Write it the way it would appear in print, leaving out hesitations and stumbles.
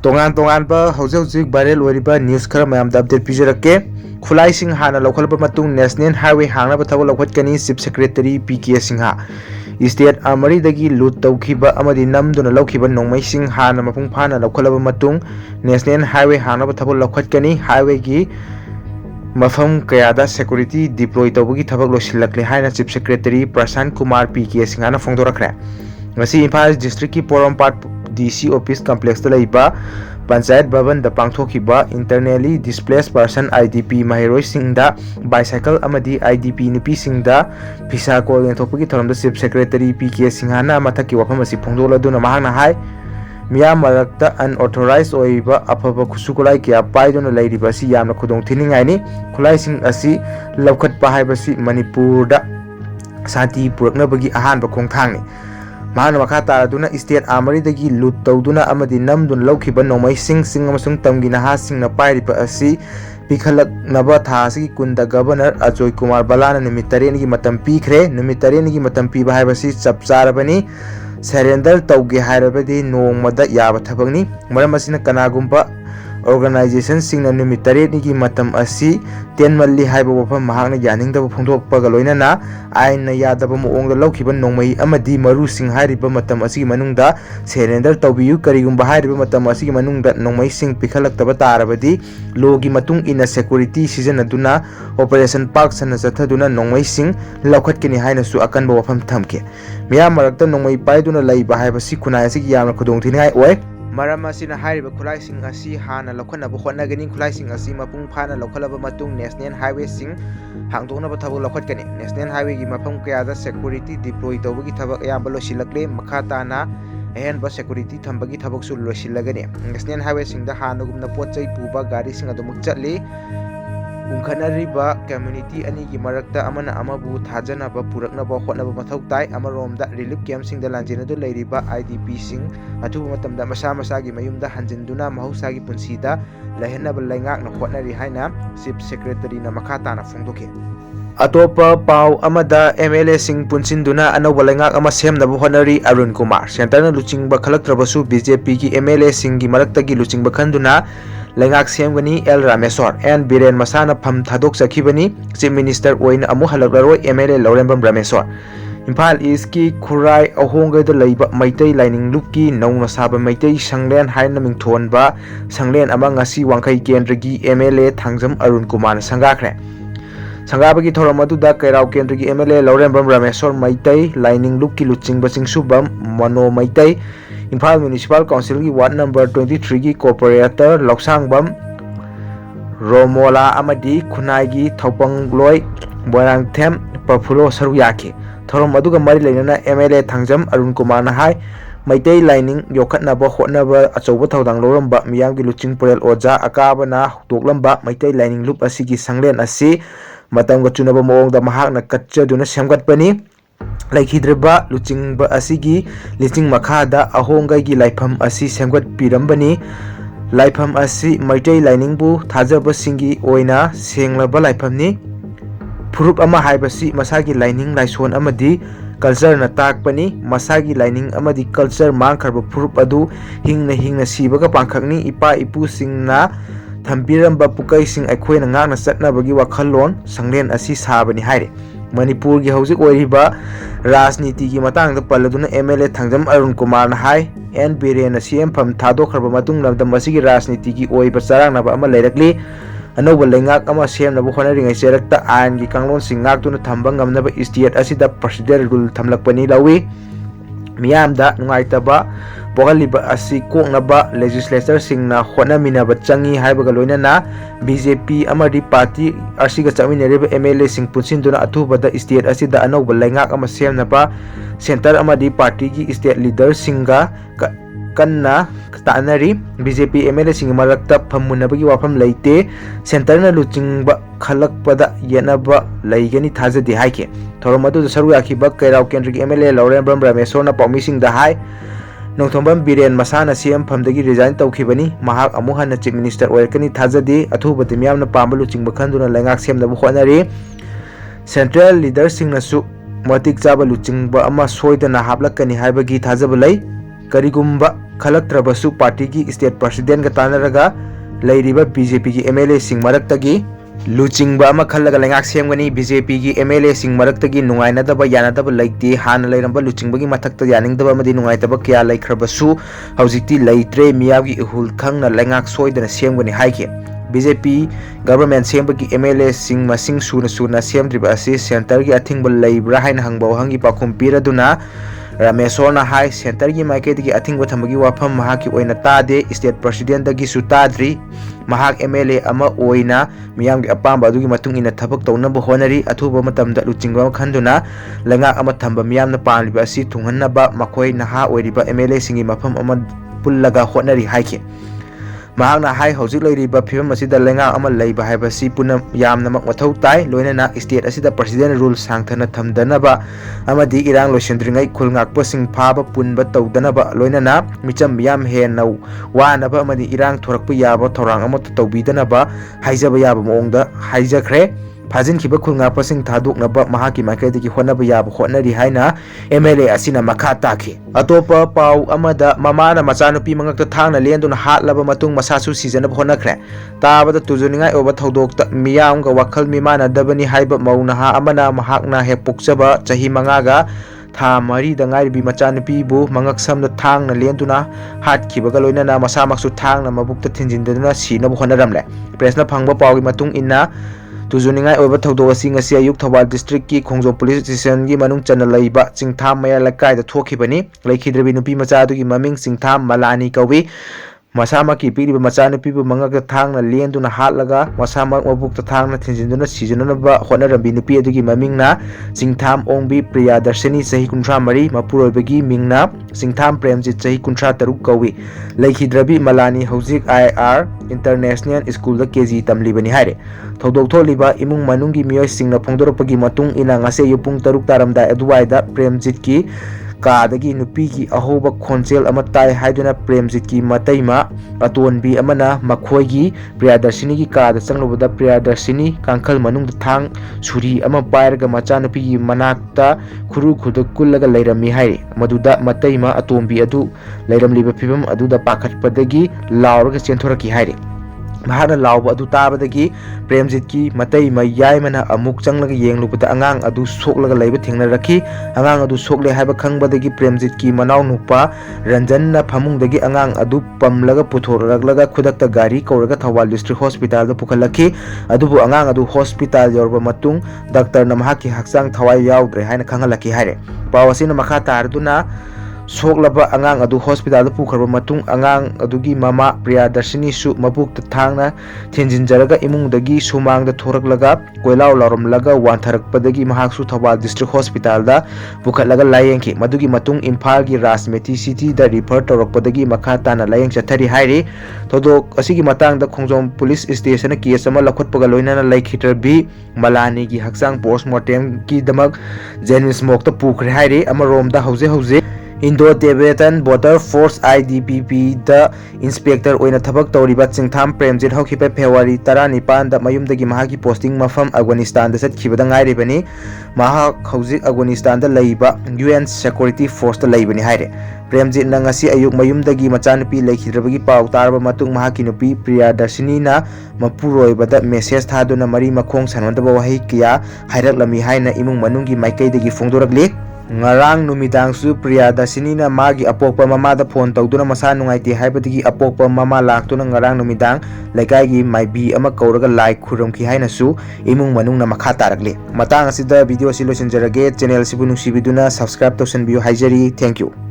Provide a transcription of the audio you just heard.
तोंगान तोंगानबा हौजिक viral ओइरिबा news खरा मयामदा update पिजरके खुलाइसिंग हाना लौखलबा मतुंग national highway हांगनबा थबक लौखटकनी chief secretary पीके Sinha state आमरीदगी लूट तौखिबा अमदि नमदुना लौखिबा नोंमैसिंग हाना मपुंग फाना लौखलबा मतुंग नेशनल हाईवे हांगनबा थबक लौखटकनी हाईवे की मफम कयादा security deploy तौबगी थबक लोसिलकले हाइना chief secretary Prashant Kumar PK सिंहाना फोंदोरखरे ngasi Imphal district ki Porompat DC office complex da laiba panchayat bhavan da pangthokiba internally displaced person IDP mahiroi singda bicycle amadi IDP nupi singda visa call thopagi thoramda chief secretary PK Singhana mathaki wafam asi phongdola duna mahangna hai miyam marakta unauthorized oiba afaba khusukulai kya paidona lairiba si yamna khudong thiningai ni khulai sing asi laukhat pa haibasi Manipur da santi purakna bagi ahan ba khongthang ni Mahana makata aduna state amaridi loot tauduna amadi namdun laukiba nomai sing amasung tamgi naha sing na pairiba asi pikhalak naba thasi kunda governor Ajoy Kumar Balana nimitaren gi matam pikre nimitaren gi matam piba haibasi chapcharabani surrender tauge hairabadi nongmada yaba thabangni maram asina kanagumba organization singna nimitaren gi matam asi tenmalli haiba wafam mahangna yaningdaba phongdokpaga loinana aina yadaba moongda laukiba nongmai amadi maru sing hairiba matam asigi manungda surrender taubiyu karigumba hairiba matam asigi manungda nongmai sing pikhalaktaba tarabadi logi matung ina security season aduna operation park sana chathaduna nongmai sing laukhatkini haina su akanba wafam thamke miyam marakta nongmai paiduna laiba haiba si khunai asigi yamna khudongthinai oi maram asina hairiba khulaising asi hana lokhanaba hotnagani khulaising asi mapung phana lokhalaba matung national highway sing hangdoknaba thabak lokhatkani national highway gi mafam kayada security deploy tawbagi thabak ayamba losilakle makhatana ahenba security thambagi thabak su losilagani national highway sing da hanagumna potchai puba gari sing adumuk chatli ungkhanariba community ani gi marakta amana amabu thajanaba puraknaba hotnaba mathau tai amaromda relief camp sing da lanjenadu leiriba IDP sing athuba matamda masa masa gi mayumda hanjinduna mahausa gi punsida lahenaba laingak na hotnari haina chief secretary na makhatana phongdoke atopa pau amada MLA sing punsinduna anauba laingak ama semnaba hotnari Arun Kumar center na luchingba khalaktrabasu BJP ki MLA sing gi marakta gi luchingba khanduna Lengak Semgani El Rameswar and Biren Masana Pam Thadok Sakibani, Chief Minister Oin Amu Halagaroi MLA Laurembam Rameswar. Imphal East ki Khurai Ahonga the Laiba Maitai Lining Luki Nauna Saba Maitai Sanglen Haina Mingthon ba Sanglen amang ngasi Wangkai Kendragi MLA Thangjam Arun Kumar Sangakre. Sangabagi Thoramadu da Kairau Kendragi MLA Laurembam Rameswar Maitai Lining Luki Luching Basing Subam Mano Maitai Imphal Municipal Council ki Ward number 23 ki Corporator Loksangbam Romola Amadi Khunai gi Thaupangloi Boirangthem Pafulo Saruyaki Thorom aduga mari leinana MLA Thangjam Arun Kumar na hai Maitai lining yokhatnaba hotnaba achouba thaudang loramba miyamgi luching porel oja akabana toklamba Maitai lining loop asigi sanglen asi matamga chunaba moongda mahakna katchaduna semgatpani Laikhidreba luchingba asigi liching makhada ahongai gi laifam asi semgat pirambani laifam asi Maitai lining bu thajaba singi oina senglaba laifamni phurup ama haibasi masagi lining laison amadi culture na takpani masagi lining amadi culture mangkharba phurup adu hingna sibaga pangkhakni ipa ipu singna thambiramba pukai sing aikhoina ngakna chatnabagi wakhallon sanglen asi sabani haire Manipur ki hauzik oiriba rajniti ki matang da paladuna MLA Thangjam Arun Kumar na hai and Biren na CM pham thadokhraba matung lamdam asigi rajniti ki oiba charangnaba ama leirakli anauba lengak ama semnaba honaringai cherakta ain gi kanglon singaktuna thamba ngamnaba state asida procedural rule thamlakpani lawi miyamda nungaitaba Pogaliba asi koknaba legislature singna honaminaba changi haibaga loinana BJP amadi party asiga chamineriba MLA sing punsinduna athubada state asida anauba laingak ama semnaba center amadi party gi state leader singa kanna tanari BJP MLA sing marakta phamunabagi wafam leite center na luchingba khalakpada yenaba laigani thajadi haike thoromadu saru yakhiba kairau kendri MLA Laurembam Rameswar na paumi sing da hai Nongthombam Biren Masana CM Phamdagi resign tawkhibani mahak amu hanna chief minister oirkani thajadi athubati miyamna pamba luchingba khanduna laingak semnaba hotnari central leader singnasu matik chaba luchingba ama soidana hablakani haibagi thajaba lei Karigumba Khalaktrabasu Party ki State President ka tanaraga Lairiba BJP ki MLA sing maraktagi Luchingba ama khallaga lengak semgani BJP ki MLA sing maraktagi nungainadaba yanadaba laite hana lairamba luchingba gi mathakta yaningdaba amadi nungaitaba kya laikhrabasu haujikti laitre miyagi ihul khangna lengak soidana semgani haike BJP government sembagi MLA sing masing suna semdriba asi center gi athingba laibra haina hangbaw hangi pakhum piraduna Ramesona hai center gi maike digi athingba thambagi wafam mahaki oina tade state president dagi su tadri mahak MLA ama oina miyamgi apamba adugi matung ina thabak tawnaba honari athuba matamda luchingba khanduna lengak ama thamba miyamna panliba asi thunghanaba makhoi naha oiriba MLA singi mafam ama pullaga honari haike Mahakna hai hojik leiriba phibam asida lenga ama leiba haibasi puna yamnamak mathau tai loinana state asida president rule sangthana thamdanaba amadi irang loisendringai khulngakpa sing phaba punba tawdanaba loinana micham yam henna wanaba amadi irang thorakpa yaba thorang ama tawbidanaba haijaba yaba moongda haijakhre Fajin kiba khulngakpa sing thaduknaba mahaki maikaidagi honaba yaba hotnari haina MLA asina makha taki atopa pau amada mamana machanupi mangakta thangna lenduna hatlaba matung masasu sijanaba honakhre tabada tujuningai oba thodokta miyamga wakhal mimana dabani haiba maunaha amana mahakna hepokchaba chahi mangaga tha mari da ngairibi machanupi bu mangak samna thangna lenduna hatkibaga loinana masamaksu thangna mabukta thinjinduna sinaba honaramle presna phangba paugi matung inna Tujuningai oba thodo asing asi ayuk Thawal district ki Khongjo police station gi manung chana laiba Chingtham maya lakai da thokibani laikhidrebi nupi macha du gi maming Chingtham Malani kawi masama ki piriba machanupi bu mangak thangna lenduna hatlaga masama mabukta thangna thinjinduna sijanaba honarabi nupi adugi mamingna Chingtham Ongbi Priyadarshini sahi kunthra mari mapuroibagi mingna Chingtham Premjit sahi kunthra taruk kawi laikhidrebi Malani hojik IR International School da KG tamlibani haire Thodok tholiba imung manunggi miyoi singna phongdoropagi matung ina ngase yupung taruk taramdai aduwaida Premjit ki kaadagi nupi ki ahoba khonchel ama tai haiduna Premjit ki mataima atonbi amana makhoigi Priyadarshini ki kaada changlubada Priyadarshini kangkhal manungda thang suri ama pairaga machanupi ki manakta khuru khuduk kullaga leirami haire maduda mataima atombi adu leiramliba phibam aduda pakhatpadagi lauraga chenthoraki haire Mahana lauba adu tabadagi Premjit ki matai mayai mana amuk changlaga yenglubada angang adu soklaga leiba thengnaraki angang adu sokle haiba khangbadagi Premjit ki manau nupa Ranjanna phamungdagi angang adu pamlaga puthoraglaga khudakta gari kauraga Thawal district hospital da pukhalaki adubu angang adu hospital yorba matung doctor na mahaki haksang thawai yaudre haina khanghalaki haire pawasina makha tarduna soklaba angang adu hospital da pukharba matung angang adugi mama Priyadarshini su mabukta thangna thinjinjaraga imungdagi sumangda thoraklaga koilaw laramlaga wantharakpadagi mahaksu Thawal district hospital da pukhatlaga layengki madugi matung Imphal gi Rajmeti city da refer tawrakpadagi makha tana layeng chathari hairi thodok asigi matang da Khongjom police station case ama lakhotpaga loinana laikhitarbi Malani gi haksang postmortem ki damak Jennings mokta pukre hairi amarom da hauze Indo-Tibetan Border Force IDPP da Inspector oina thabak tawriba Chingtham Premjit haukipa February 19 da mayumdagi mahaki posting mafam Afghanistan da satkibada ngairibani mahak haujik Afghanistan da leiba UN Security Force da leibani haire Premjit na ngasi ayuk mayumdagi machanupi laikhidrabagi pau tarba matung mahaki nupi Priyadarshini na mapuroibada message thaduna mari makhong sanwandaba wahi kiya hairaklami haina imung manunggi maikaidagi phongdorakli Ngarang numidangsu Priyadarshini na magi apokpa mamada phone tawduna masa nungaiti haibadagi apokpa mama laktuna ngarang numidang laikai maibi ama kauraga lai khuramki hainasu imung manungna makha tarakli matang asida video si losinjarage channel sibu nungsibiduna subscribe tawsanbiyu haijari thank you